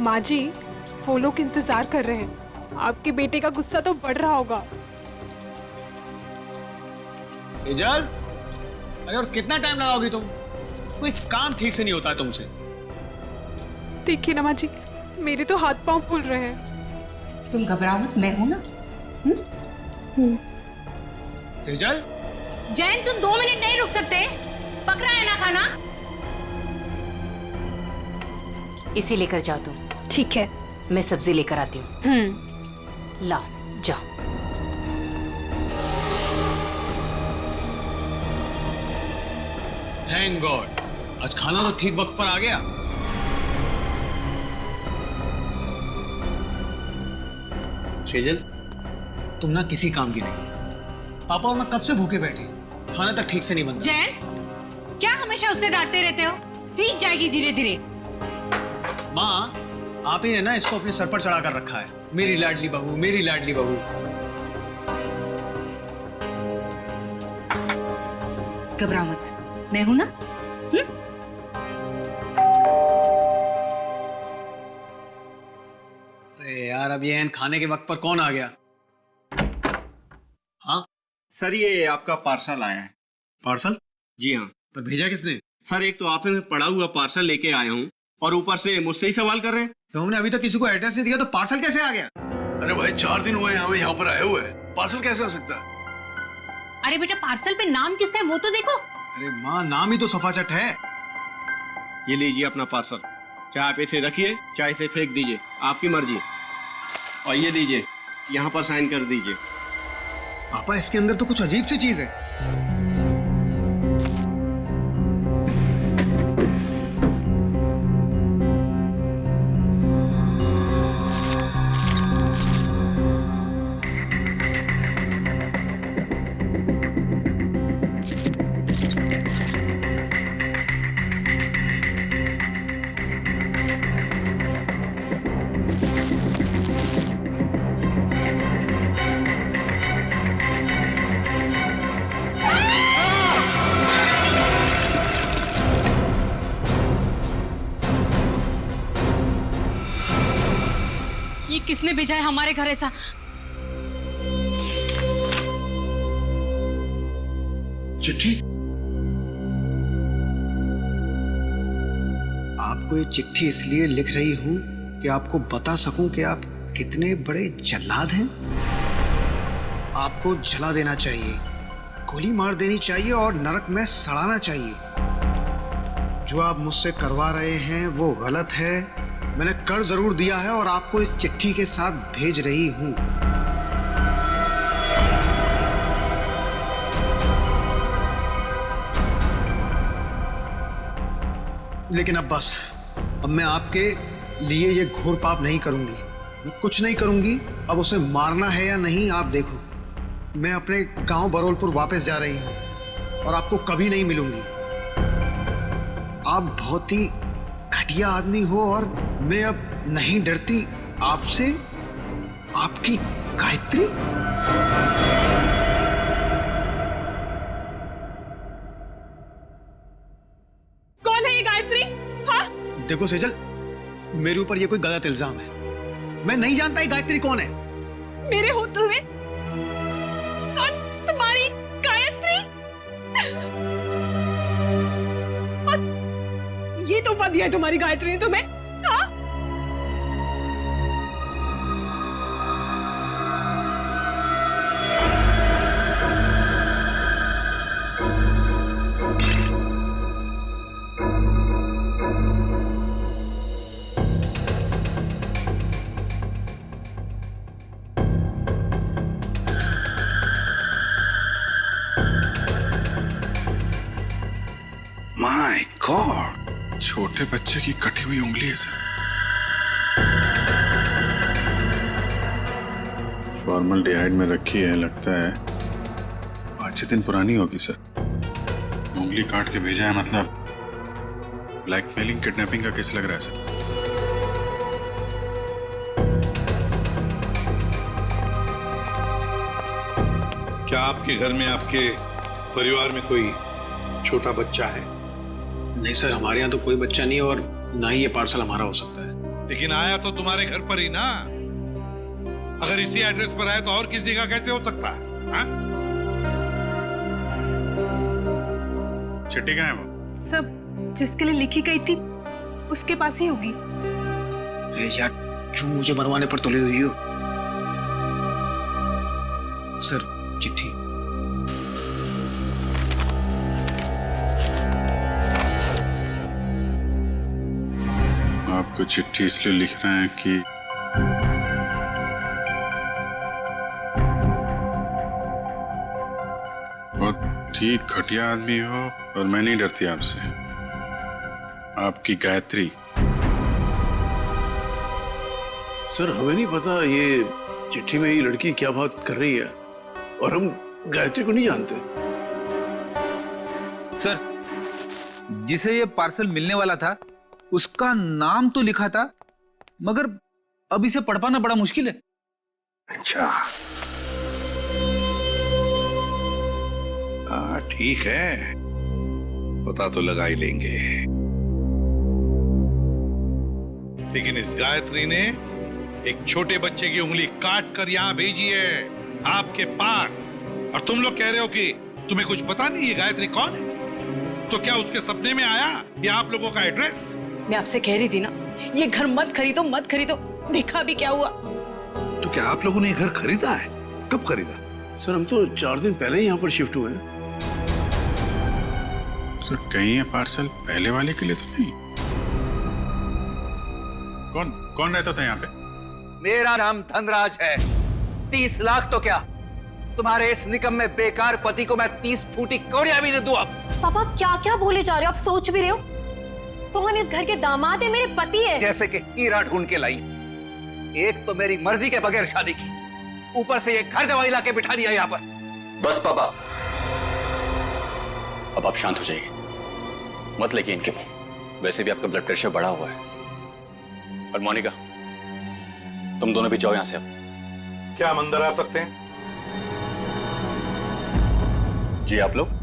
माँ जी, वो लोग इंतजार कर रहे हैं। आपके बेटे का गुस्सा तो बढ़ रहा होगा। तेजल, अरे और कितना टाइम लगाओगी तुम? कोई काम ठीक से नहीं होता है तुमसे। देखिए ना माँ जी, मेरे तो हाथ पांव फूल रहे हैं। तुम घबराओ मत, मैं हूं ना। तेजल, जैन तुम 2 मिनट नहीं रुक सकते? पकड़ा है ना खाना? इसे लेकर जाओ तुम। ठीक है, मैं सब्जी लेकर आती हूँ। लाओ जाओ। थैंक गॉड, आज खाना तो ठीक वक्त पर आ गया। सेजल, तुम ना किसी काम की नहीं। पापा और मैं कब से भूखे बैठे, खाना तक ठीक से नहीं बनता। जैन, क्या हमेशा उसे डांटते रहते हो? सीख जाएगी धीरे धीरे। माँ, आप ही ने ना इसको अपने सर पर चढ़ा कर रखा है। मेरी लाडली बहू, मेरी लाडली बहू। घबराओ मत, मैं हूं ना। अरे यार, अब ये खाने के वक्त पर कौन आ गया? हाँ सर, ये आपका पार्सल आया है। पार्सल? जी हाँ पर भेजा किसने? सर, एक तो आपने पड़ा हुआ पार्सल लेके आया हूँ और ऊपर से मुझसे ही सवाल कर रहे हैं। तो हमने अभी तक किसी को एड्रेस नहीं दिया, तो पार्सल कैसे आ गया? अरे भाई 4 दिन हुए हमें यहाँ पर आए हुए, पार्सल कैसे आ सकता है? अरे बेटा, पार्सल पे नाम किसका है वो तो देखो। अरे माँ, नाम ही तो सफाचट है। ये लीजिए अपना पार्सल। चाहे आप इसे रखिए, चाहे इसे फेंक दीजिए, आपकी मर्जी। और ये लीजिए, यहाँ पर साइन कर दीजिए। पापा, इसके अंदर तो कुछ अजीब सी चीज है। ये किसने भेजा है हमारे घर ऐसा? चिट्ठी? आपको ये चिट्ठी इसलिए लिख रही हूं कि आपको बता सकूं कि आप कितने बड़े जल्लाद हैं। आपको जला देना चाहिए, गोली मार देनी चाहिए और नरक में सड़ाना चाहिए। जो आप मुझसे करवा रहे हैं वो गलत है। मैंने कर जरूर दिया है और आपको इस चिट्ठी के साथ भेज रही हूं। लेकिन अब बस, अब मैं आपके लिए ये घोर पाप नहीं करूंगी। मैं कुछ नहीं करूंगी। अब उसे मारना है या नहीं आप देखो। मैं अपने गांव बरोलपुर वापस जा रही हूं और आपको कभी नहीं मिलूंगी। आप बहुत ही घटिया आदमी हो और मैं अब नहीं डरती आपसे। आपकी गायत्री। कौन है ये गायत्री? हाँ? देखो सेजल, मेरे ऊपर ये कोई गलत इल्जाम है। मैं नहीं जानता ये गायत्री कौन है। मेरे होते हुए कौन तुम्हारी गायत्री? और ये तोहफा दिया है तुम्हारी गायत्री ने तुम्हें? हाँ? माय गॉड, छोटे बच्चे की कटी हुई उंगली है सर। फॉर्मल्डिहाइड में रखी है, लगता है 5-6 दिन पुरानी होगी सर। उंगली काट के भेजा है, मतलब ब्लैकमेलिंग किडनैपिंग का केस लग रहा है सर। क्या आपके घर में, आपके परिवार में कोई छोटा बच्चा है? नहीं सर, हमारे यहाँ तो कोई बच्चा नहीं और ना ही ये पार्सल हमारा हो सकता है। लेकिन आया तो तुम्हारे घर पर ही ना। अगर इसी एड्रेस पर आया तो और किसी का कैसे हो सकता है? हाँ? चिट्ठी कहाँ है वो? सब जिसके लिए लिखी गई थी उसके पास ही होगी। अरे यार, क्यों मुझे मरवाने पर तुले हुई हो? सर, चिट्ठी। आपको चिट्ठी इसलिए लिख रहे हैं कि बहुत ही घटिया आदमी हो, और मैं नहीं डरती आपसे। आपकी गायत्री। सर, हमें नहीं पता ये चिट्ठी में ये लड़की क्या बात कर रही है, और हम गायत्री को नहीं जानते। सर, जिसे ये पार्सल मिलने वाला था उसका नाम तो लिखा था, मगर अब इसे पढ़ पाना बड़ा मुश्किल है। अच्छा, हाँ ठीक है, पता तो लगा ही लेंगे। लेकिन इस गायत्री ने एक छोटे बच्चे की उंगली काट कर यहां भेजी है आपके पास, और तुम लोग कह रहे हो कि तुम्हें कुछ पता नहीं है गायत्री कौन है। तो क्या उसके सपने में आया ये आप लोगों का एड्रेस? मैं आपसे कह रही थी ना, ये घर मत खरीदो मत खरीदो, देखा भी क्या हुआ। तो क्या आप लोगों ने ये घर खरीदा है? कब खरीदा? सर, हम तो 4 दिन पहले ही यहाँ पर शिफ्ट हुए हैं। सर, कहीं ये पार्सल पहले वाले के लिए तो नहीं? कौन रहता था यहाँ पे? मेरा नाम धनराज है। 30 लाख तो क्या, तुम्हारे इस निकम में बेकार पति को मैं 30 फूटी कौड़ियां भी दे दूं। अब पापा क्या क्या बोले जा रहे हो? आप सोच भी रहे हो? सोहन इस घर के दामाद है, मेरे पति है। जैसे कि हीरा ढूंढ के लाई। एक तो मेरी मर्जी के बगैर शादी की, ऊपर से ये घर जवाई लाके बिठा दिया यहाँ पर। बस पापा, अब आप शांत हो जाइए, मत लेकिए इनके मुंह। वैसे भी आपका ब्लड प्रेशर बढ़ा हुआ है। और मोनिका, तुम दोनों भी जाओ यहां से। अब क्या हम अंदर आ सकते हैं? जी, आप लोग?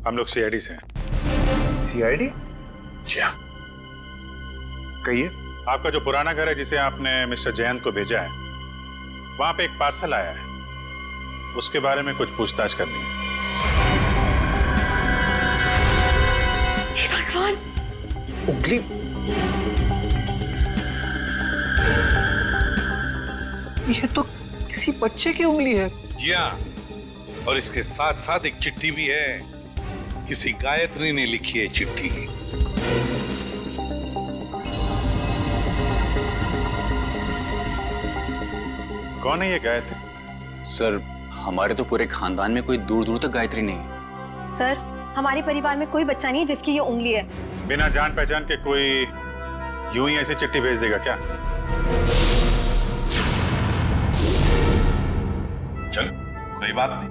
हम लोग सीआईडी से हैं। सीआईडी? जी हाँ। कहिए। आपका जो पुराना घर है जिसे आपने मिस्टर जयंत को भेजा है, वहां पे एक पार्सल आया है, उसके बारे में कुछ पूछताछ करनी है। हे भगवान! उंगली ये तो किसी बच्चे की उंगली है। जी हाँ, और इसके साथ साथ एक चिट्ठी भी है। किसी गायत्री ने लिखी है चिट्ठी। कौन है ये गायत्री? सर, हमारे तो पूरे खानदान में कोई दूर दूर तक गायत्री नहीं है। सर, हमारे परिवार में कोई बच्चा नहीं है जिसकी ये उंगली है। बिना जान पहचान के कोई यूं ही ऐसी चिट्ठी भेज देगा क्या? चल, कोई बात नहीं,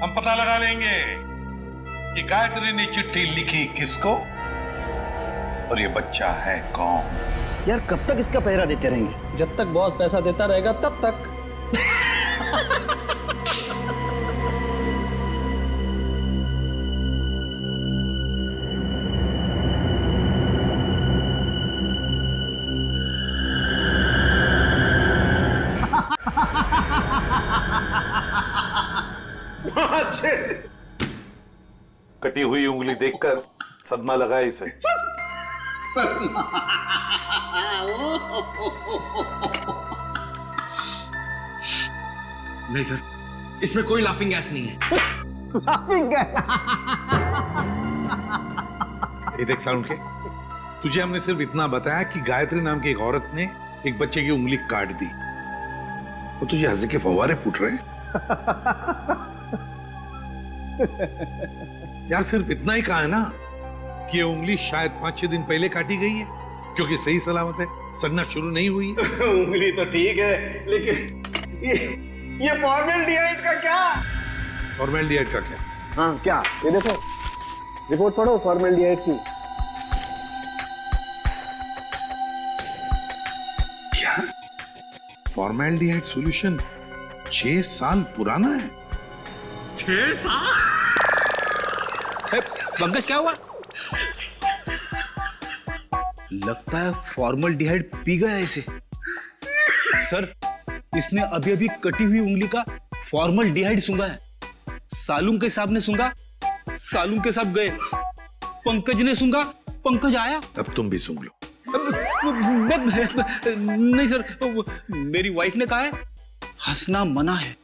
हम पता लगा लेंगे कि गायत्री ने चिट्ठी लिखी किसको और ये बच्चा है कौन। यार, कब तक इसका पहरा देते रहेंगे? जब तक बॉस पैसा देता रहेगा तब तक। कटी हुई उंगली देखकर सदमा लगा इसे। नहीं सर, इसमें कोई लाफिंग गैस नहीं है। Laughing gas? ये देख साउंड के, तुझे हमने सिर्फ इतना बताया कि गायत्री नाम की एक औरत ने एक बच्चे की उंगली काट दी, तो तुझे हंसी के फव्वारे फूट रहे हैं। यार, सिर्फ इतना ही कहा है ना कि ये उंगली शायद 5-6 दिन पहले काटी गई है, क्योंकि सही सलामत है, सड़ना शुरू नहीं हुई है। उंगली तो ठीक है, लेकिन ये फॉर्मेल्डिहाइड का क्या? फॉर्मेल्डिहाइड का क्या? हाँ, क्या? ये देखो, रिपोर्ट पढ़ो फॉर्मेल्डिहाइड की। क्या? फॉर्मेल्डिहाइड सॉल्यूशन 6 साल पुराना है? 6 साल? पंकज, क्या हुआ? लगता है फॉर्मल्डिहाइड पी गया इसे। सर, इसने अभी अभी कटी हुई उंगली का फॉर्मल्डिहाइड सूंघा है। सालूम के साहब ने सूंघा, सालूम के साहब गए। पंकज ने सूंघा, पंकज आया। अब तुम भी सूंघ लो। नहीं सर, मेरी वाइफ ने कहा है हंसना मना है।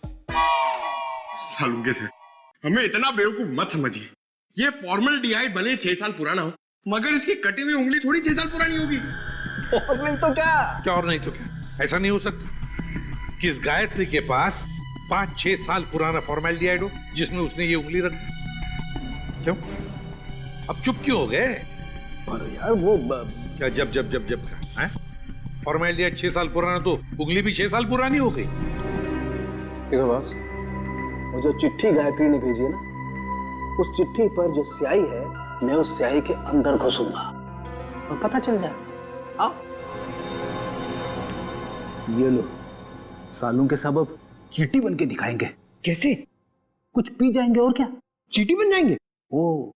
सालूम के साथ हमें इतना बेवकूफ मत समझिए। ये फॉर्मल्डिहाइड भले 6 साल पुराना हो, मगर इसकी कटी हुई उंगली थोड़ी 6 साल पुरानी होगी। और नहीं तो क्या और नहीं तो क्या? ऐसा नहीं हो सकता कि इस गायत्री के पास 5-6 साल पुराना फॉर्मल्डिहाइड हो जिसमें उसने ये उंगली रख दी। क्यों? अब चुप क्यों हो गए? अरे यार वो क्या जब का है? फॉर्मल्डिहाइड 6 साल पुराना तो उंगली भी 6 साल पुरानी हो गई। देखो बॉस, वो जो चिट्ठी गायत्री ने भेजी है ना, उस चिट्ठी पर जो स्याही है, मैं उस स्याही के अंदर घुसूंगा और पता चल जाएगा। आओ, ये लो, सालूम के साहब अब चींटी बन के दिखाएंगे। कैसे? कुछ पी जाएंगे और क्या, चींटी बन जाएंगे। ओ,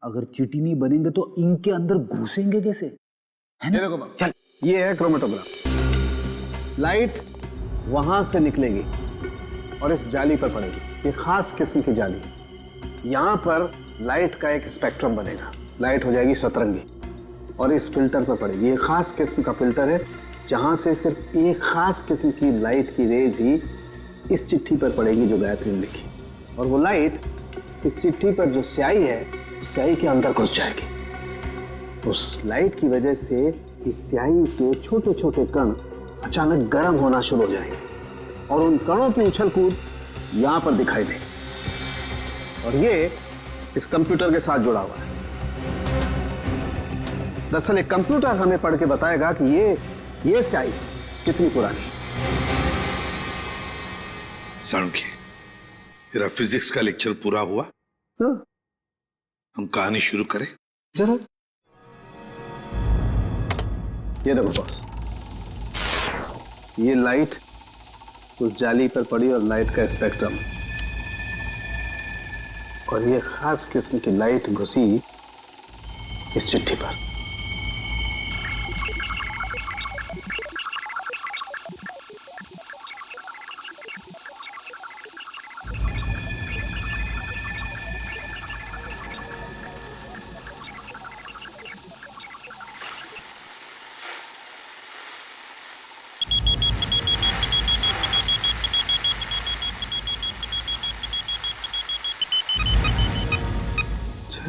अगर चींटी नहीं बनेंगे तो इनके अंदर घुसेंगे कैसे, है ना? देखो चल, ये है क्रोमेटोग्राफ। लाइट वहां से निकलेगी और इस जाली पर पड़ेगी। ये खास किस्म की जाली। यहाँ पर लाइट का एक स्पेक्ट्रम बनेगा। लाइट हो जाएगी सतरंगी और इस फिल्टर पर पड़ेगी। ये खास किस्म का फिल्टर है जहाँ से सिर्फ एक खास किस्म की लाइट की रेज ही इस चिट्ठी पर पड़ेगी जो गायत्री ने लिखी। और वो लाइट इस चिट्ठी पर जो स्याही है, उस स्याही के अंदर घुस जाएगी। उस लाइट की वजह से इस स्याही के छोटे छोटे कण अचानक गर्म होना शुरू हो जाएंगे और उन कणों की उछल कूद यहाँ पर दिखाई देगी। और ये इस कंप्यूटर के साथ जुड़ा हुआ है। दरअसल एक कंप्यूटर हमें पढ़ के बताएगा कि ये स्याही कितनी पुरानी। सालुंकी, तेरा फिजिक्स का लेक्चर पूरा हुआ? हम कहानी शुरू करें? जरूर। ये देखो बॉस, ये लाइट उस जाली पर पड़ी और लाइट का स्पेक्ट्रम, और ये खास किस्म की लाइट घुसी इस चिट्ठी पर।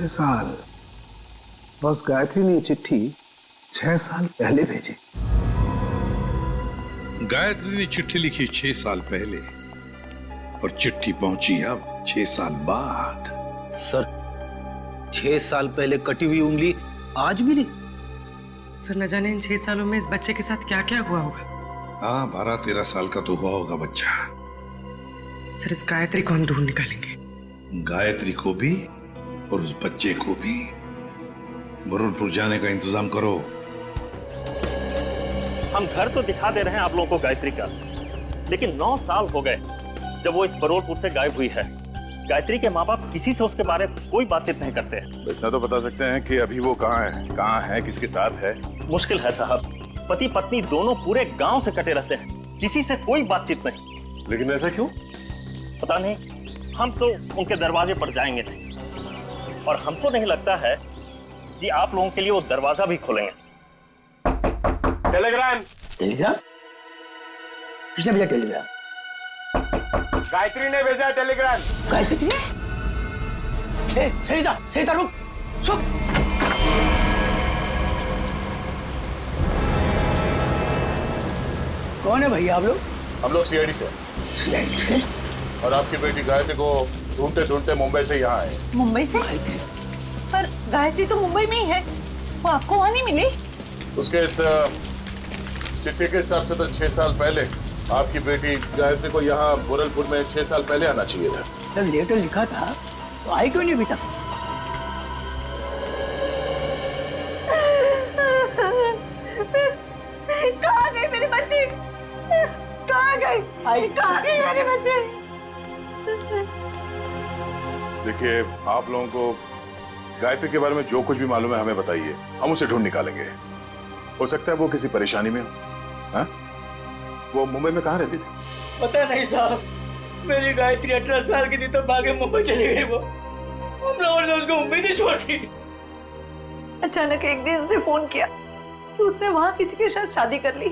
साल बस गायत्री ने चिट्ठी 6 साल पहले भेजी। गायत्री ने चिट्ठी लिखी 6 साल पहले और चिट्ठी पहुंची अब 6 साल बाद। सर, 6 साल पहले कटी हुई उंगली आज मिली। सर, न जाने इन 6 सालों में इस बच्चे के साथ क्या क्या हुआ होगा। हाँ, 12-13 साल का तो हुआ होगा बच्चा। सर, इस गायत्री को हम ढूंढ निकालेंगे। गायत्री को भी और उस बच्चे को भी। बरूरपुर जाने का इंतजाम करो। हम घर तो दिखा दे रहे हैं आप लोगों को गायत्री का, लेकिन 9 साल हो गए जब वो इस बरूरपुर से गायब हुई है। गायत्री के माँ बाप किसी से उसके बारे में कोई बातचीत नहीं करते हैं। इतना तो बता सकते हैं कि अभी वो कहाँ है, किसके साथ है? मुश्किल है साहब, पति पत्नी दोनों पूरे गांव से कटे रहते हैं, किसी से कोई बातचीत नहीं। लेकिन ऐसा क्यों? पता नहीं, हम तो उनके दरवाजे पर जाएंगे नहीं, और हमको नहीं लगता है कि आप लोगों के लिए वो दरवाजा भी खोलेंगे। टेलीग्राम किसने भेजा टेलीग्राम? गायत्री ने भेजा टेलीग्राम। गायत्री ने? सरिता रुक, सुन। कौन है भैया आप लोग? हम लोग सीआईडी से। सीआईडी से? और आपकी बेटी गायत्री को ढूंढते ढूंढते मुंबई से यहाँ आए। मुंबई से? पर गायत्री तो मुंबई में ही है, वो आपको वहाँ नहीं मिली? उसके इस चिट्ठी के हिसाब से तो 6 साल पहले आपकी बेटी गायत्री को यहाँ गोरखपुर में 6 साल पहले आना चाहिए था। जब लेटर लिखा था तो आई क्यों नहीं अभी तक? कहाँ गए मेरे बच्चे? कहाँ गए? कहाँ गए मेरे बच्चे? देखिए, आप लोगों को गायत्री के बारे में जो कुछ भी मालूम है हमें बताइए, हम उसे ढूंढ निकालेंगे। हो सकता है वो किसी परेशानी में हो। हाँ? वो मुंबई में कहाँ रहती थी? पता नहीं साहब, मेरी गायत्री 18 साल की थी तो भागे मुंबई चली गई वो। हम लोगों ने उसको उम्मीद ही छोड़ दी। अचानक एक दिन उसने फोन किया कि उसने वहां किसी के साथ शादी कर ली।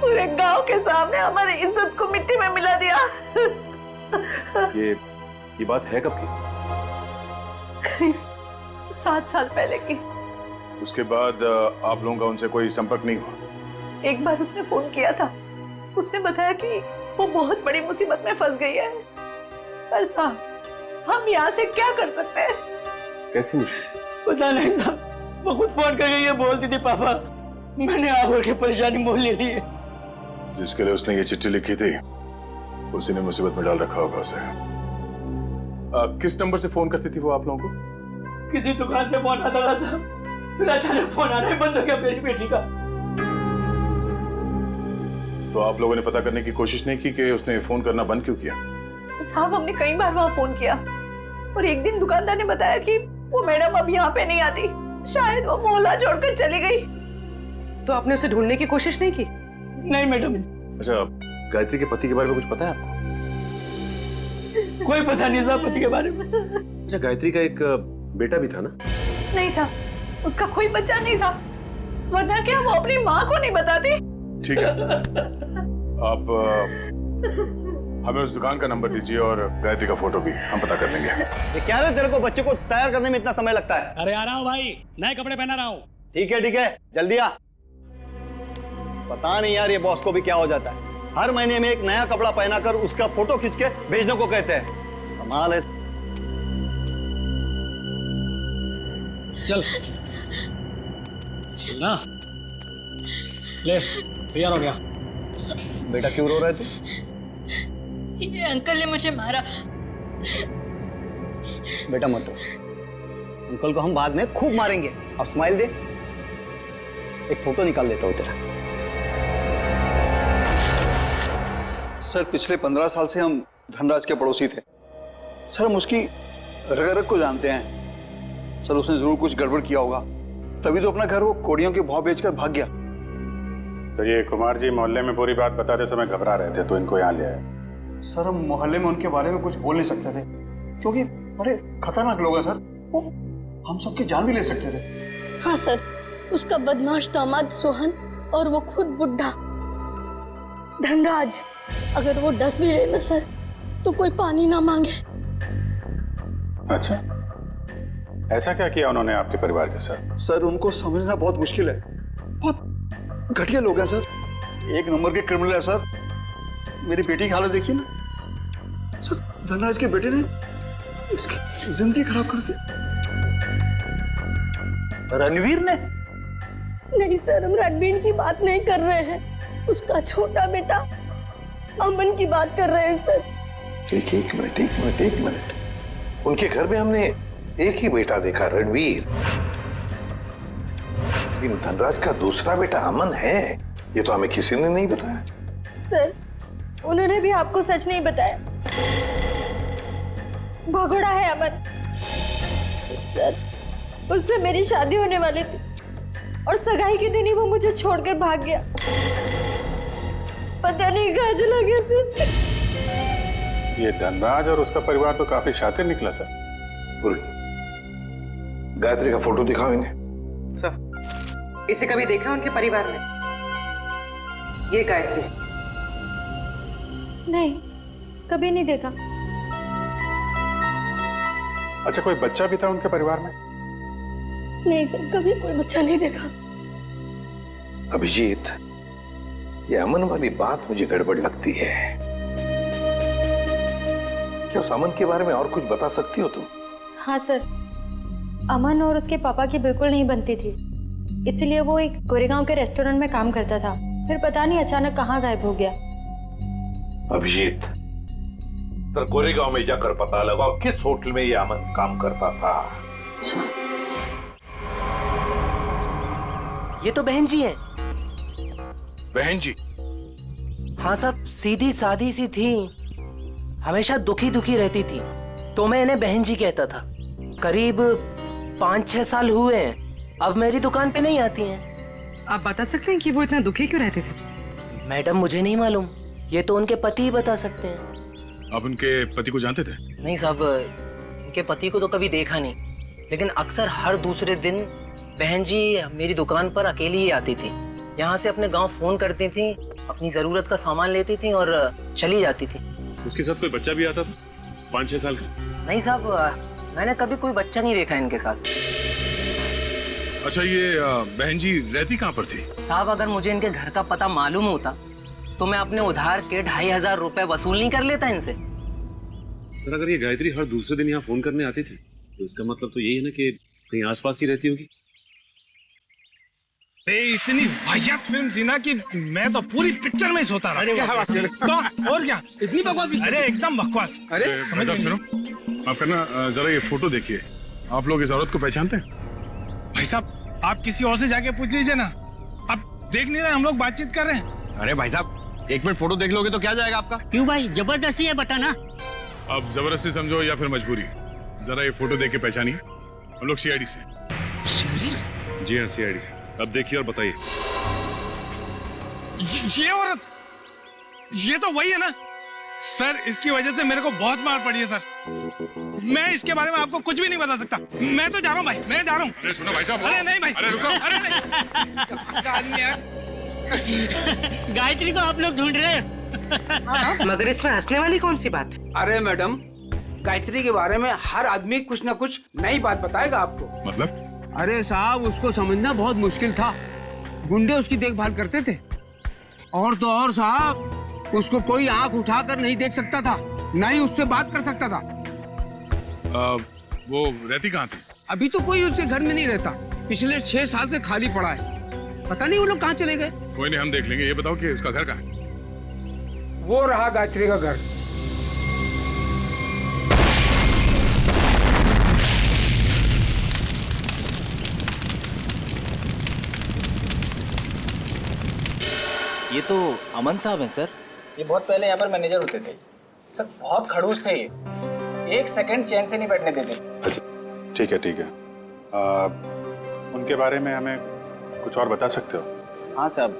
पूरे गांव के सामने हमारी इज्जत को मिट्टी में मिला दिया। ये बात है कब की? करीब 7 साल पहले की। उसके बाद आप लोगों का उनसे कोई संपर्क नहीं हुआ? एक बार उसने फोन किया था। उसने बताया कि वो बहुत बड़ी मुसीबत में फंस गई है। पर साहब, हम यहाँ से क्या कर सकते हैं? कैसी मुश्किल? पता नहीं साहब, वो खुद फोन करके ये बोलती थी, पापा मैंने आगे की परेशानी मोल ले ली है। जिसके लिए उसने ये चिट्ठी लिखी थी उसी ने मुसीबत में डाल रखा होगा उसे। किस नंबर से फोन करती थी वो आप लोगों को? किसी दुकान से फोन आता था साहब, फिर अचानक फोन आना ही बंद हो गया मेरी बेटी का। तो आप लोगों ने पता करने की कोशिश नहीं की कि उसने फोन करना बंद क्यों किया? साहब, हमने कई बार वहां फोन किया और एक दिन दुकानदार ने बताया कि वो मैडम अब यहाँ पे नहीं आती, शायद वो मोहल्ला छोड़कर चली गई। तो आपने उसे ढूंढने की कोशिश नहीं की? नहीं मैडम। अच्छा, गायत्री के पति के बारे में कुछ पता है आपको? कोई पता नहीं साहब पति के बारे में। अच्छा, गायत्री का एक बेटा भी था ना? नहीं साहब, उसका कोई बच्चा नहीं था, वरना क्या वो अपनी माँ को नहीं बताती? ठीक है, आप हमें उस दुकान का नंबर दीजिए और गायत्री का फोटो भी, हम पता कर लेंगे। ये क्या है तेरे को बच्चे को तैयार करने में इतना समय लगता है? अरे आ रहा हूँ भाई, नए कपड़े पहना रहा हूँ। ठीक है, जल्दी आ। पता नहीं यार ये बॉस को भी क्या हो जाता है, हर महीने में एक नया कपड़ा पहनाकर उसका फोटो खींच के भेजने को कहते हैं। कमाल है। चल ना, ले तैयार हो गया। बेटा क्यों रो रहा है तू? ये अंकल ने मुझे मारा। बेटा मत रो, अंकल को हम बाद में खूब मारेंगे। अब स्माइल दे, एक फोटो निकाल लेता हूं तेरा। सर, पिछले 15 साल से हम धनराज के पड़ोसी थे। सर, हम उसकी रग-रग को जानते हैं। सर, उसने जरूर कुछ गड़बड़ किया होगा, तभी तो अपना घर वो कोड़ियों के भाव बेचकर भाग गया। तो ये कुमार जी मोहल्ले में पूरी बात बताते समय घबरा रहे थे तो इनको यहाँ ले आए। सर, हम मोहल्ले में उनके बारे में कुछ बोल नहीं सकते थे क्योंकि बड़े खतरनाक लोग हैं सर, वो हम सबकी जान भी ले सकते थे। हाँ सर, उसका बदमाश दामाद सोहन और वो खुद बुढ़ा धनराज, अगर वो डस भी ले ना सर तो कोई पानी ना मांगे। अच्छा, ऐसा क्या किया उन्होंने आपके परिवार के साथ? सर, उनको समझना बहुत मुश्किल है, बहुत घटिया लोग हैं सर, एक नंबर के क्रिमिनल है सर। मेरी बेटी की हालत देखिए ना सर, धनराज के बेटे ने इसकी जिंदगी खराब कर दी। रणवीर ने? नहीं सर, हम रणवीर की बात नहीं कर रहे हैं, उसका छोटा बेटा अमन की बात कर रहे हैं सर। एक मिनट। उनके घर में हमने एक ही बेटा देखा, रणवीर। लेकिन धनराज का दूसरा बेटा अमन है, ये तो हमें किसी ने नहीं बताया। सर, उन्होंने भी आपको सच नहीं बताया। भगोड़ा है अमन सर, उससे मेरी शादी होने वाली थी और सगाई के दिन ही वो मुझे छोड़कर भाग गया। पता नहीं कहाँ चला गया था। ये धनराज और उसका परिवार तो काफी शातिर निकला सर। गायत्री का फोटो दिखाओ इन्हें। सर, इसे कभी देखा उनके परिवार में? ये गायत्री? नहीं, कभी नहीं देखा। अच्छा, कोई बच्चा भी था उनके परिवार में? नहीं सर, कभी कोई बच्चा नहीं देखा। अभिजीत, ये अमन वाली बात मुझे गड़बड़ लगती है। क्या उस अमन के बारे में और कुछ बता सकती हो तुम? हाँ सर, अमन और उसके पापा की बिल्कुल नहीं बनती थी, इसलिए वो एक गोरेगांव के रेस्टोरेंट में काम करता था, फिर पता नहीं अचानक कहाँ गायब हो गया। अभिजीत, तो गोरेगांव में जाकर पता लगाओ किस होटल में ये अमन काम करता था। ये तो बहन जी है। बहन जी? हाँ साहब, सीधी सादी सी थी, हमेशा दुखी दुखी रहती थी, तो मैं इन्हें बहन जी कहता था। करीब 5-6 साल हुए हैं, अब मेरी दुकान पे नहीं आती हैं। आप बता सकते हैं कि वो इतना दुखी क्यों रहते थे? मैडम मुझे नहीं मालूम, ये तो उनके पति ही बता सकते हैं। आप उनके पति को जानते थे? नहीं साहब, उनके पति को तो कभी देखा नहीं, लेकिन अक्सर हर दूसरे दिन बहन जी मेरी दुकान पर अकेली ही आती थी। यहाँ से अपने गांव फोन करती थी, अपनी जरूरत का सामान लेती थी और चली जाती थी। उसके साथ कोई बच्चा भी आता था 5-6 साल का? नहीं साहब, मैंने कभी कोई बच्चा नहीं देखा इनके साथ। अच्छा, ये बहन जी रहती कहाँ पर थी? साहब अगर मुझे इनके घर का पता मालूम होता तो मैं अपने उधार के 2500 रुपए वसूल नहीं कर लेता इनसे। सर अगर ये गायत्री हर दूसरे दिन यहाँ फोन करने आती थी तो इसका मतलब तो यही है ना कि कहीं आसपास ही रहती होगी। इतनी वाहियात फिल्म थी ना कि मैं तो पूरी पिक्चर में ही सोता रहा। क्या बात कर? तो और क्या इतनी बकवास? अरे एकदम बकवास। अरे समझ सुनो, आप करना जरा ये फोटो देखिए। आप लोग इस औरत को पहचानते हैं? भाई साहब आप किसी और से जाके पूछ लीजिए ना, आप देख नहीं रहे हम लोग बातचीत कर रहे हैं। अरे भाई साहब 1 मिनट फोटो देख लोगे तो क्या जाएगा आपका? क्यों भाई, जबरदस्ती है बताना। अब जबरदस्ती समझो या फिर मजबूरी, जरा ये फोटो देख के पहचानिए। हम लोग सीआईडी से। जी हाँ, सीआईडी से। अब देखिए और बताइए। ये औरत, ये तो वही है ना सर। इसकी वजह से मेरे को बहुत मार पड़ी है सर। मैं इसके बारे में आपको कुछ भी नहीं बता सकता। मैं तो जा रहा हूँ भाई, मैं जा रहा हूँ। अरे सुनो भाई साहब। अरे नहीं भाई, अरे रुको। अरे नहीं। गायत्री को आप लोग ढूंढ रहे हैं। मगर इसमें हंसने वाली कौन सी बात है? अरे मैडम, गायत्री के बारे में हर आदमी कुछ न कुछ नई बात बताएगा आपको। मतलब? अरे साहब उसको समझना बहुत मुश्किल था। गुंडे उसकी देखभाल करते थे। और तो और साहब उसको कोई आंख उठाकर नहीं देख सकता था, न ही उससे बात कर सकता था। वो रहती कहाँ थी? अभी तो कोई उसके घर में नहीं रहता। पिछले 6 साल से खाली पड़ा है। पता नहीं वो लोग कहाँ चले गए। कोई नहीं, हम देख लेंगे। ये बताओ कि उसका घर कहाँ है? वो रहा गायत्री का घर। ये तो अमन साहब हैं सर। ये बहुत पहले यहाँ पर मैनेजर होते थे सर। बहुत खड़ूस थे ये, 1 सेकंड चैन से नहीं बैठने देते। अच्छा ठीक है ठीक है। उनके बारे में हमें कुछ और बता सकते हो? हाँ साहब,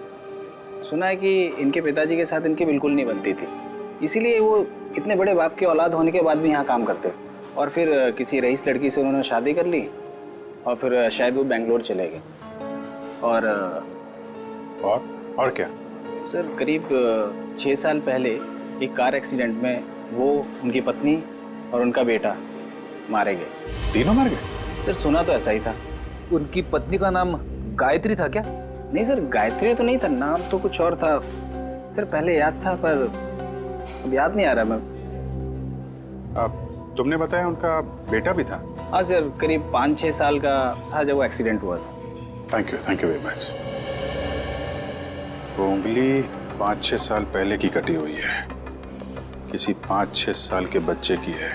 सुना है कि इनके पिताजी के साथ इनकी बिल्कुल नहीं बनती थी, इसीलिए वो इतने बड़े बाप की औलाद होने के बाद भी यहाँ काम करते। और फिर किसी रईस लड़की से उन्होंने शादी कर ली और फिर शायद वो बेंगलोर चले गए। और क्या सर, करीब 6 साल पहले एक कार एक्सीडेंट में वो, उनकी पत्नी और उनका बेटा मारे गए। तीनों मार गए? सर सुना तो ऐसा ही था। उनकी पत्नी का नाम गायत्री था क्या? नहीं सर, गायत्री तो नहीं था, नाम तो कुछ और था सर। पहले याद था पर अब याद नहीं आ रहा। मैं तुमने बताया उनका बेटा भी था? हाँ सर, करीब 5-6 साल का था जब वो एक्सीडेंट हुआ था। Thank you very much. वो उंगली 5-6 साल पहले की कटी हुई है, किसी 5-6 साल के बच्चे की है।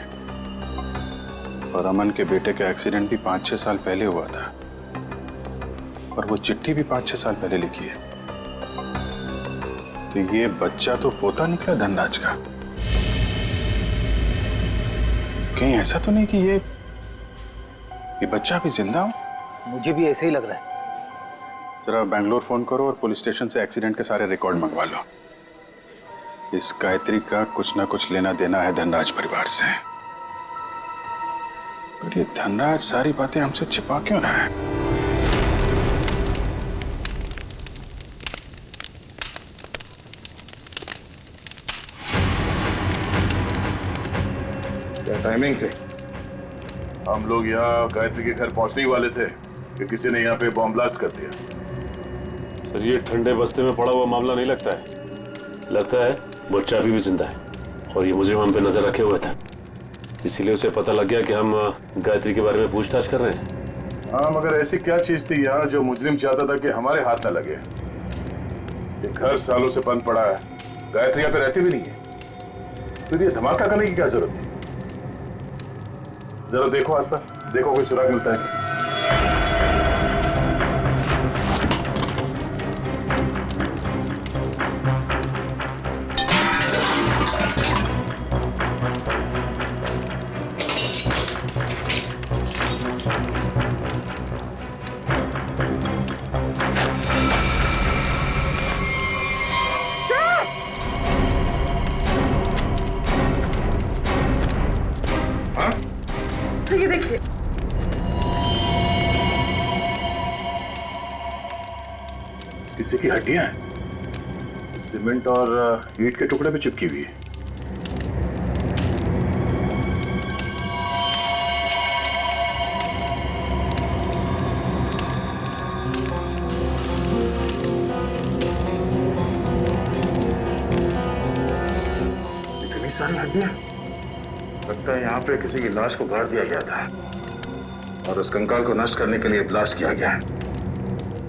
और अमन के बेटे का एक्सीडेंट भी 5-6 साल पहले हुआ था और वो चिट्ठी भी 5-6 साल पहले लिखी है। तो ये बच्चा तो पोता निकला धनराज का। कहीं ऐसा तो नहीं कि ये बच्चा भी जिंदा हो? मुझे भी ऐसे ही लग रहा है। जरा बैंगलोर फोन करो और पुलिस स्टेशन से एक्सीडेंट के सारे रिकॉर्ड मंगवा लो। इस गायत्री का कुछ ना कुछ लेना देना है धनराज परिवार से। पर ये धनराज सारी बातें हमसे छिपा क्यों रहा है? क्या टाइमिंग थे? हम लोग यहाँ गायत्री के घर पहुंचने ही वाले थे कि किसी ने यहाँ पे बॉम्ब ब्लास्ट कर दिया। सर ये ठंडे बस्ते में पड़ा हुआ मामला नहीं लगता है। लगता है बच्चा अभी भी जिंदा है और ये मुझे हम पे नजर रखे हुए था, इसीलिए उसे पता लग गया कि हम गायत्री के बारे में पूछताछ कर रहे हैं। हाँ, मगर ऐसी क्या चीज थी यहाँ जो मुजरिम चाहता था कि हमारे हाथ न लगे? ये घर सालों से बंद पड़ा है, गायत्री यहाँ पे रहती भी नहीं है, फिर ये धमाका करने की क्या जरूरत थी? जरा देखो आसपास, देखो कोई सुराग मिलता है। किसी की हड्डियां हैं, सीमेंट और ईंट के टुकड़े पे चिपकी हुई है। इतनी सारी हड्डियां, लगता है यहाँ पे किसी की लाश को गाड़ दिया गया था और उस कंकाल को नष्ट करने के लिए ब्लास्ट किया गया।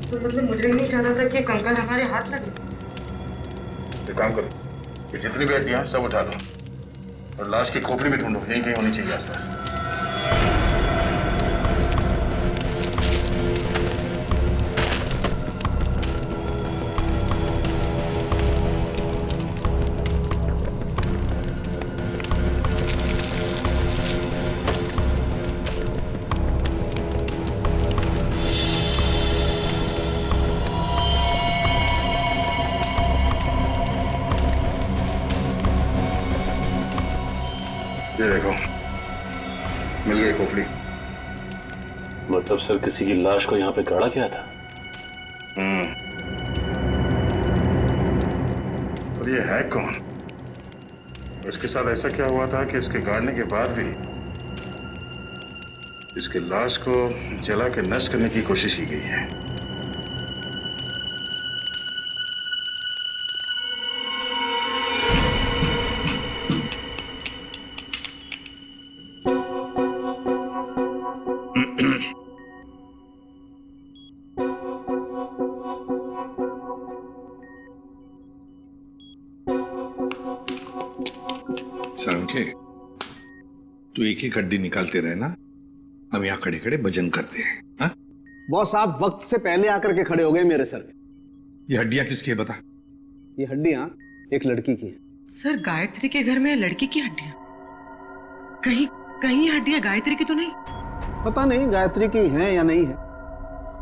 तो मतलब मुजरिम नहीं चाहता था कि कंकाल हमारे हाथ लगे। एक काम करो, ये जितनी भी हड्डियां सब उठा लो और लाश की खोपड़ी भी ढूंढो, यहीं कहीं होनी चाहिए आसपास। ये देखो, मिल गई खोपड़ी। मतलब सर किसी की लाश को यहाँ पे गाड़ा गया था? और ये है कौन? इसके साथ ऐसा क्या हुआ था कि इसके गाड़ने के बाद भी इसकी लाश को जला के नष्ट करने की कोशिश की गई है? सालुंखे, तू एक ही हड्डी निकालते रहे ना, हम यहाँ खड़े खड़े भजन करते हैं। हाँ? बॉस, आप वक्त से पहले आकर के खड़े हो गए मेरे सर पे। ये हड्डियां किसकी है बता? ये हड्डियां एक लड़की की हैं। सर, गायत्री के घर में लड़की की हड्डियां? कहीं कहीं हड्डियां गायत्री की तो नहीं? पता नहीं गायत्री की हैं या नहीं है,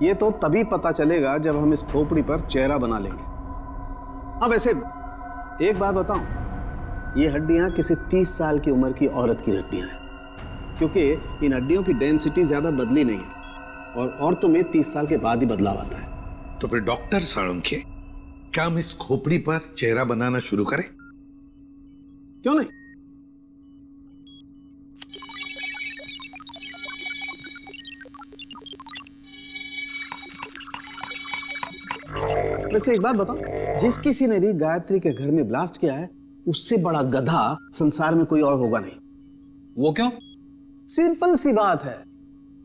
ये तो तभी पता चलेगा जब हम इस खोपड़ी पर चेहरा बना लेंगे। हाँ, वैसे एक बात बताऊं, ये हड्डियां किसी 30 साल की उम्र की औरत की हड्डियां हैं, क्योंकि इन हड्डियों की डेंसिटी ज्यादा बदली नहीं है और औरतों में 30 साल के बाद ही बदलाव आता है। तो फिर डॉक्टर सालुंखे, क्या हम इस खोपड़ी पर चेहरा बनाना शुरू करें? क्यों नहीं? वैसे एक बात बताओ, जिस किसी ने भी गायत्री के घर में ब्लास्ट किया है, उससे बड़ा गधा संसार में कोई और होगा नहीं। वो क्यों? सिंपल सी बात है,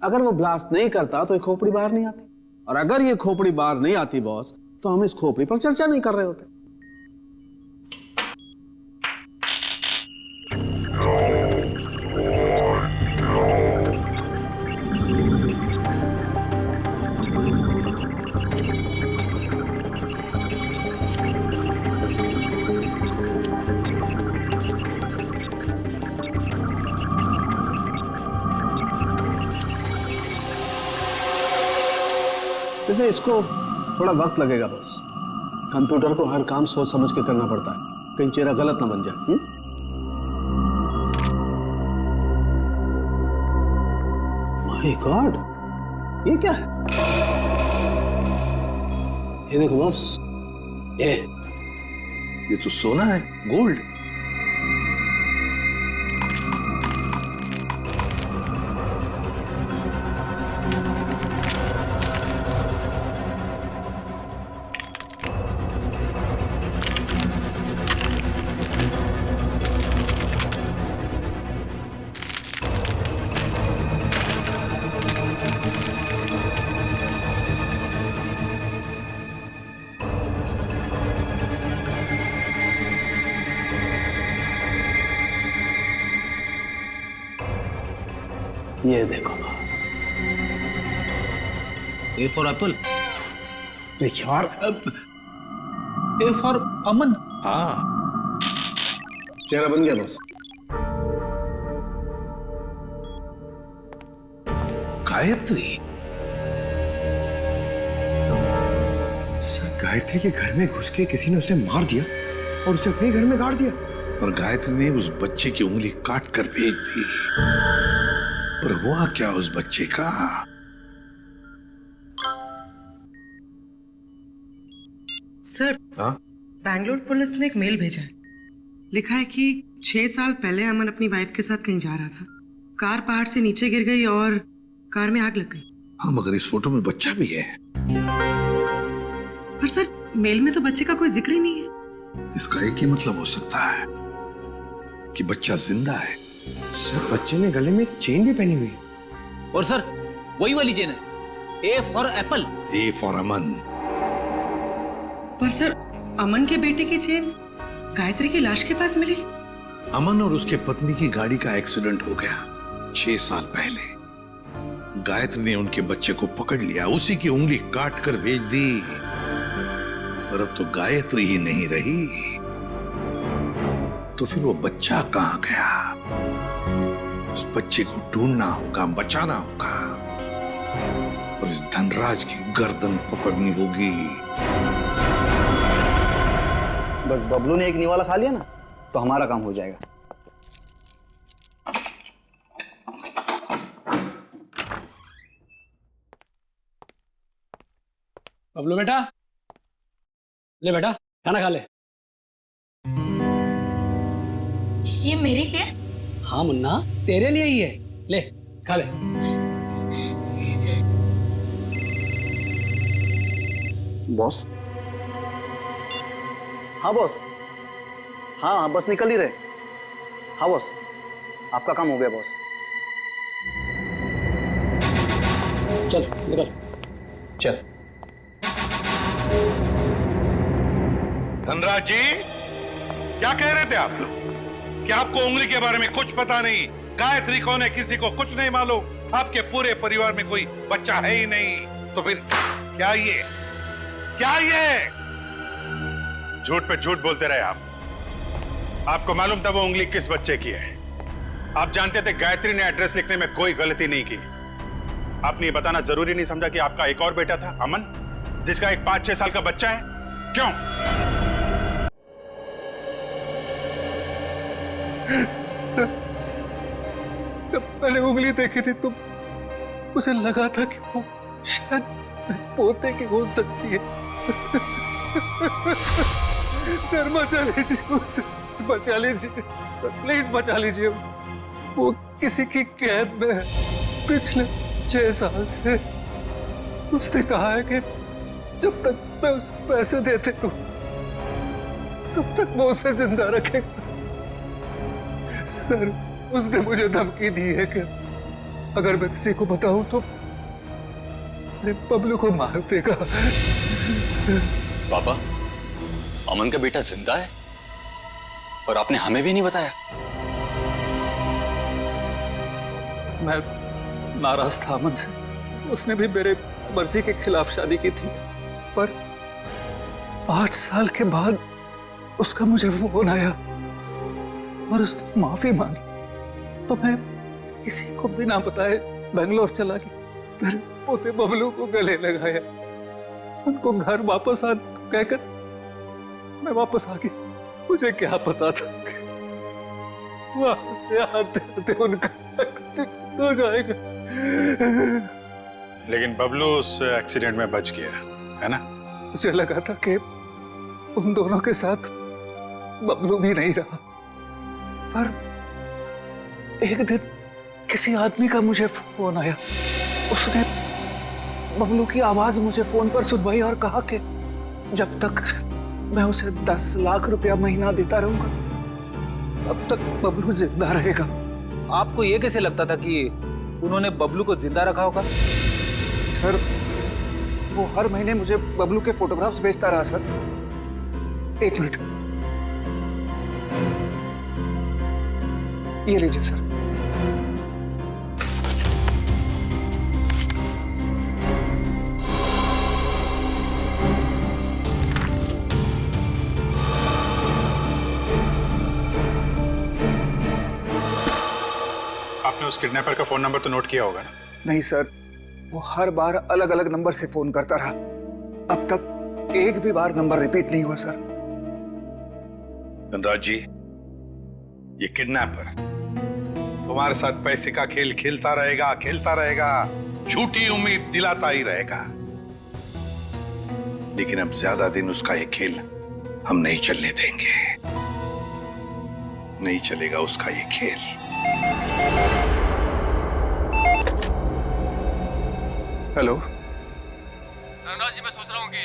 अगर वो ब्लास्ट नहीं करता तो ये खोपड़ी बाहर नहीं आती, और अगर ये खोपड़ी बाहर नहीं आती बॉस, तो हम इस खोपड़ी पर चर्चा नहीं कर रहे होते। वैसे इसको थोड़ा वक्त लगेगा बॉस, कंप्यूटर को हर काम सोच समझ के करना पड़ता है, कहीं चेहरा गलत ना बन जाए। माय गॉड, ये क्या है? ये देखो बॉस, ये तो सोना है, गोल्ड। ये देखो बॉस, ए फॉर एप्पल, यार ए फॉर अमन। हाँ, चेहरा बन गया बॉस। गायत्री, सर गायत्री के घर में घुस के किसी ने उसे मार दिया और उसे अपने घर में गाड़ दिया, और गायत्री ने उस बच्चे की उंगली काट कर भेज दी। पर हुआ क्या उस बच्चे का? सर, बैंगलोर पुलिस ने एक मेल भेजा है। लिखा है कि 6 साल पहले अमन अपनी वाइफ के साथ कहीं जा रहा था। कार पहाड़ से नीचे गिर गई और कार में आग लग गई। हाँ, मगर इस फोटो में बच्चा भी है। पर सर, मेल में तो बच्चे का कोई जिक्र ही नहीं है। इसका एक ही मतलब हो सकता है कि बच्चा जिंदा है। सर, बच्चे ने गले में एक चेन भी पहनी हुई है। और सर, वही वाली चेन है, A for apple. A for Aman. पर सर, अमन के बेटे की चेन गायत्री की लाश के पास मिली। अमन और उसके पत्नी की गाड़ी का एक्सीडेंट हो गया 6 साल पहले। गायत्री ने उनके बच्चे को पकड़ लिया, उसी की उंगली काट कर भेज दी। और अब तो गायत्री ही नहीं रही, तो फिर वो बच्चा कहां गया? उस बच्चे को ढूंढना होगा, बचाना होगा और इस धनराज की गर्दन पकड़नी होगी। बस बबलू ने एक निवाला खा लिया ना, तो हमारा काम हो जाएगा। बबलू बेटा, ले बेटा खाना खा ले। ये मेरे लिए? हाँ मुन्ना, तेरे लिए ही है, ले खा ले। बॉस? हाँ बॉस। हाँ, बस निकल ही रहे। हाँ बॉस, आपका काम हो गया बॉस। चल निकल। चल। धनराज जी, क्या कह रहे थे आप लोग? कि आपको उंगली के बारे में कुछ पता नहीं, गायत्री कौन है किसी को कुछ नहीं मालूम, आपके पूरे परिवार में कोई बच्चा है ही नहीं, तो फिर क्या ये झूठ पे झूठ बोलते रहे आप। आपको मालूम था वो उंगली किस बच्चे की है। आप जानते थे गायत्री ने एड्रेस लिखने में कोई गलती नहीं की। आपने ये बताना जरूरी नहीं समझा कि आपका एक और बेटा था, अमन, जिसका एक 5-6 साल का बच्चा है? क्यों? सर, जब मैंने उंगली देखी थी तो मुझे लगा था कि वो शायद पोते की हो सकती है। सर बचा लीजिए उसे, सर बचा लीजिए, सर प्लीज बचा लीजिए उसे। वो किसी की कैद में है पिछले 6 साल से। उसने कहा है कि जब तक मैं उसे पैसे देते रहूं तब तक वो उसे जिंदा रखेगा। सर, उसने मुझे धमकी दी है कि अगर मैं किसी को बताऊं तो मेरे बबलू को मार देगा। पापा, अमन का बेटा जिंदा है और आपने हमें भी नहीं बताया। मैं नाराज था अमन से। उसने भी मेरे मर्जी के खिलाफ शादी की थी, पर 5 साल के बाद उसका मुझे फोन आया और उसने माफी मांगी, तो मैं किसी को बिना बताए बेंगलोर चला गया। फिर पोते बबलू को गले लगाया, उनको घर वापस आने को कहकर मैं वापस आ गया। मुझे क्या पता था कि वहां से आते आते उनका एक्सीडेंट हो जाएगा। लेकिन बबलू उस एक्सीडेंट में बच गया, है ना? मुझे लगा था कि उन दोनों के साथ बबलू भी नहीं रहा, पर एक दिन किसी आदमी का मुझे फोन आया। उसने बबलू की आवाज मुझे फोन पर सुनवाई और कहा कि जब तक मैं उसे 10 लाख रुपया महीना देता रहूंगा तब तक बबलू जिंदा रहेगा। आपको ये कैसे लगता था कि उन्होंने बबलू को जिंदा रखा होगा? सर, वो हर महीने मुझे बबलू के फोटोग्राफ्स भेजता रहा सर। 1 मिनट, ये लीजिए सर। आपने उस किडनैपर का फोन नंबर तो नोट किया होगा ना? नहीं सर, वो हर बार अलग अलग नंबर से फोन करता रहा। अब तक एक भी बार नंबर रिपीट नहीं हुआ सर। धनराज जी, ये किडनैपर तुम्हारे साथ पैसे का खेल खेलता रहेगा, झूठी उम्मीद दिलाता ही रहेगा। लेकिन अब ज्यादा दिन उसका ये खेल हम नहीं चलने देंगे। नहीं चलेगा उसका ये खेल। हेलो धनराज जी, मैं सोच रहा हूँ कि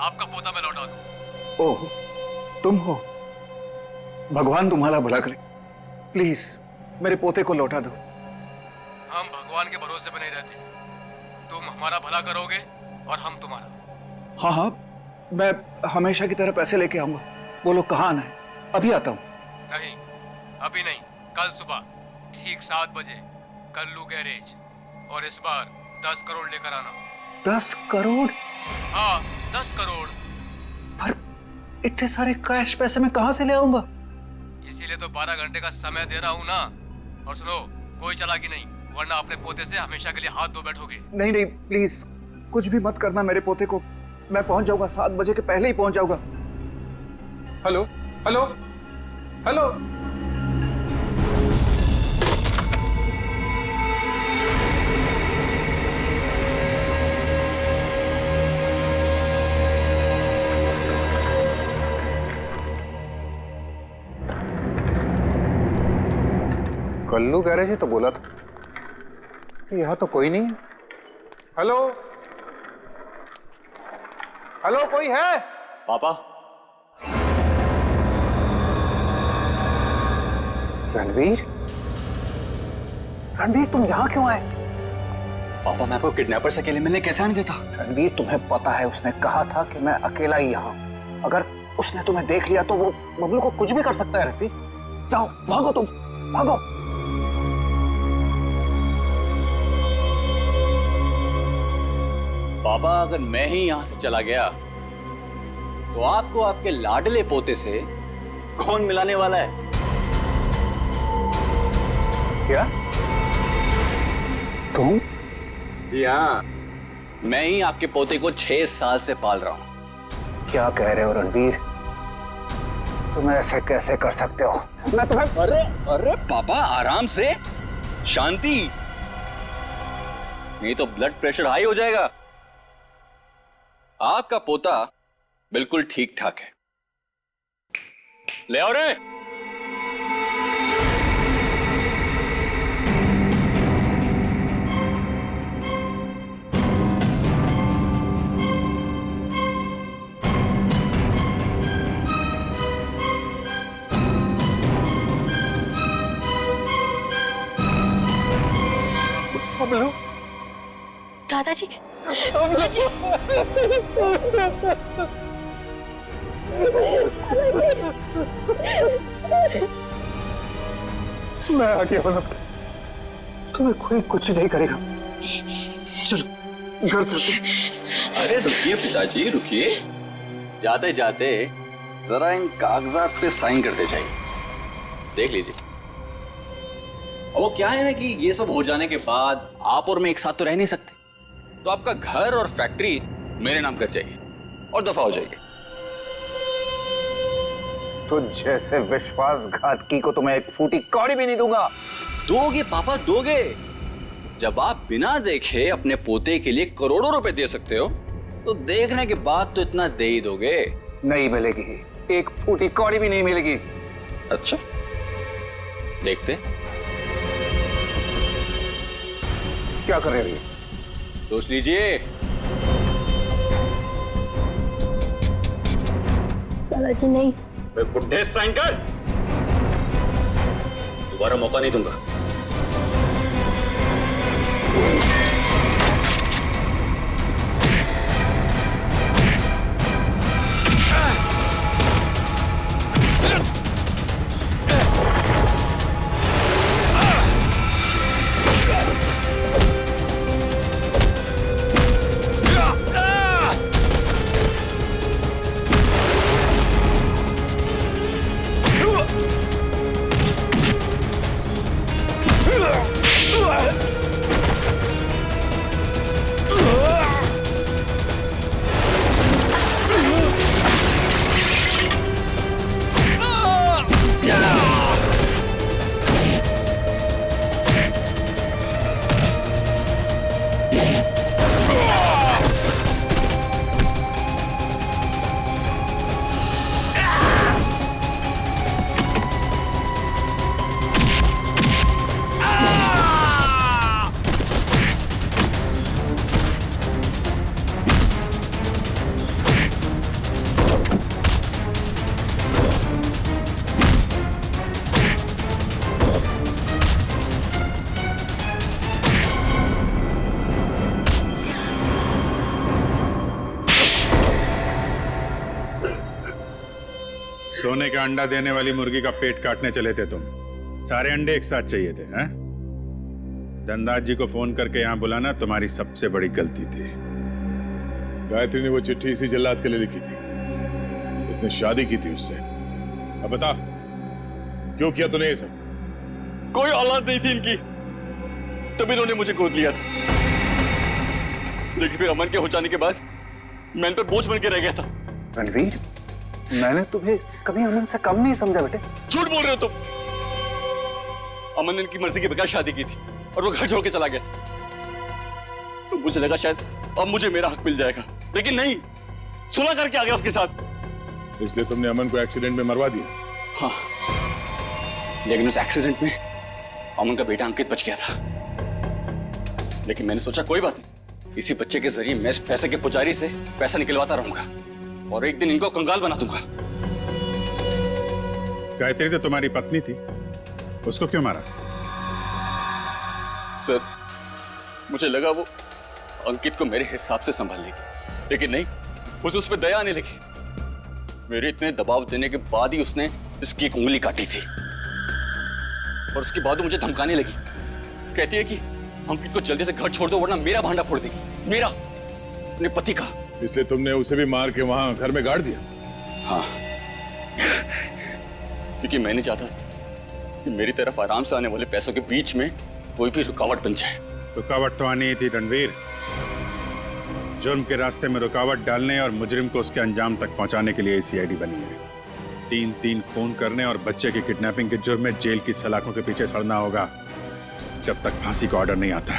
आपका पोता मैं लौटा दूं। ओह, तुम हो? भगवान तुम्हारा भला करे। प्लीज मेरे पोते को लौटा दो। हम भगवान के भरोसे पे नहीं रहते। तुम हमारा भला करोगे और हम तुम्हारा। हाँ हाँ, मैं हमेशा की तरह पैसे लेके आऊंगा। बोलो कहाँ आना है? अभी आता हूँ। नहीं, अभी नहीं, कल सुबह ठीक 7 बजे कल्लू गैरेज, और इस बार 10 करोड़ लेकर आना। 10 करोड़? हाँ, 10 करोड़। पर इतने सारे कैश पैसे मैं कहाँ से ले आऊंगा? इसीलिए तो 12 घंटे का समय दे रहा हूँ ना। और सुनो, कोई चालाकी नहीं, वरना अपने पोते से हमेशा के लिए हाथ धो बैठोगे। नहीं नहीं, प्लीज कुछ भी मत करना मेरे पोते को। मैं पहुंच जाऊंगा, 7 बजे के पहले ही पहुंच जाऊंगा। Hello hello hello. Kallu garage ही तो बोला था। यहाँ तो कोई नहीं है। हेलो हेलो, कोई है? पापा। रणवीर, रणवीर तुम यहाँ क्यों आए? पापा, मैं आपको किडनैपर से अकेले मिलने कैसे आने देता? रणवीर, तुम्हें पता है उसने कहा था कि मैं अकेला ही यहाँ। अगर उसने तुम्हें देख लिया तो वो बबलू को कुछ भी कर सकता है। रणवीर जाओ, भागो, तुम भागो। पापा, अगर मैं ही यहाँ से चला गया तो आपको आपके लाडले पोते से कौन मिलाने वाला है? क्या? तुम? जी हाँ, मैं ही आपके पोते को 6 साल से पाल रहा हूँ। क्या कह रहे हो रणवीर? तुम ऐसे कैसे कर सकते हो? मैं तुम्हें... अरे पापा, आराम से, शांति, नहीं तो ब्लड प्रेशर हाई हो जाएगा। आपका पोता बिल्कुल ठीक ठाक है। ले आओ रे। बबलू, दादाजी, दादाजी। मैं आ गया हूं। तुम्हें कोई कुछ नहीं करेगा। चलो घर चलते। अरे रुकिए पिताजी, रुकिए। जाते जाते जरा इन कागजात पे साइन करते जाइए, देख लीजिए। वो क्या है ना कि ये सब हो जाने के बाद आप और मैं एक साथ तो रह नहीं सकते, तो आपका घर और फैक्ट्री मेरे नाम कर जाइए और दफा हो जाइए। तो जैसे विश्वासघातकी को तुम्हें एक फूटी कौड़ी भी नहीं दूंगा। दोगे पापा, दोगे। जब आप बिना देखे अपने पोते के लिए करोड़ों रुपए दे सकते हो, तो देखने के बाद तो इतना दे ही दोगे। नहीं मिलेगी, एक फूटी कौड़ी भी नहीं मिलेगी। अच्छा, देखते। क्या कर रहे हो? सोच लीजिए। दादाजी नहीं। बुढ़े साइन कर, दोबारा मौका नहीं दूंगा। सोने का अंडा देने वाली मुर्गी का पेट काटने चले थे तुम। सारे अंडे एक साथ चाहिए थे, हैं? धनराज जी को फोन करके यहाँ बुलाना तुम्हारी सबसे बड़ी गलती थी। गायत्री ने वो चिट्ठी इसी जल्लाद के लिए लिखी थी। उसने शादी की थी उससे। अब बता, क्यों किया तूने ये सब? कोई औलाद नहीं थी इनकी, तभी इन्होंने मुझे गोद लिया था। लेकिन फिर अमन के हो जाने के बाद मैं इन पर बोझ बन के रह गया था। रणवीर, मैंने तुम्हें कभी अमन से कम नहीं समझा बेटे। झूठ बोल रहे हो तुम। अमन ने इनकी मर्जी के बगैर शादी की थी और वो घर छोड़ के चला गया। तो मुझे लगा शायद अब मुझे मेरा हक मिल जाएगा, लेकिन नहीं, सुलह करके आ गया उसके साथ। इसलिए तुमने अमन को एक्सीडेंट में मरवा दिया? हाँ, लेकिन उस एक्सीडेंट में अमन का बेटा अंकित बच गया था। लेकिन मैंने सोचा कोई बात नहीं, इसी बच्चे के जरिए मैं इस पैसे के पुजारी से पैसा निकलवाता रहूंगा और एक दिन इनको कंगाल बना दूंगा। गायत्री तो तुम्हारी पत्नी थी, उसको क्यों मारा? सर, मुझे लगा वो अंकित को मेरे हिसाब से संभाल लेगी, लेकिन नहीं, उसे उस पर दया आने लगी। मेरे इतने दबाव देने के बाद ही उसने इसकी एक उंगली काटी थी और उसके बाद वो मुझे धमकाने लगी। कहती है कि अंकित को जल्दी से घर छोड़ दो वरना मेरा भांडा फोड़ देगी, मेरा, अपने पति का। इसलिए तुमने उसे भी मार के वहां घर में गाड़ दिया? हाँ, क्योंकि मैं नहीं चाहता कि मेरी तरफ आराम से आने वाले पैसों के बीच में कोई भी रुकावट बन जाए। रुकावट तो आनी ही थी रणवीर। जुर्म के रास्ते में रुकावट डालने और मुजरिम को उसके अंजाम तक पहुंचाने के लिए सीआईडी बनी है। 3-3 खून करने और बच्चे की किडनैपिंग के जुर्म में जेल की सलाखों के पीछे सड़ना होगा जब तक फांसी का ऑर्डर नहीं आता।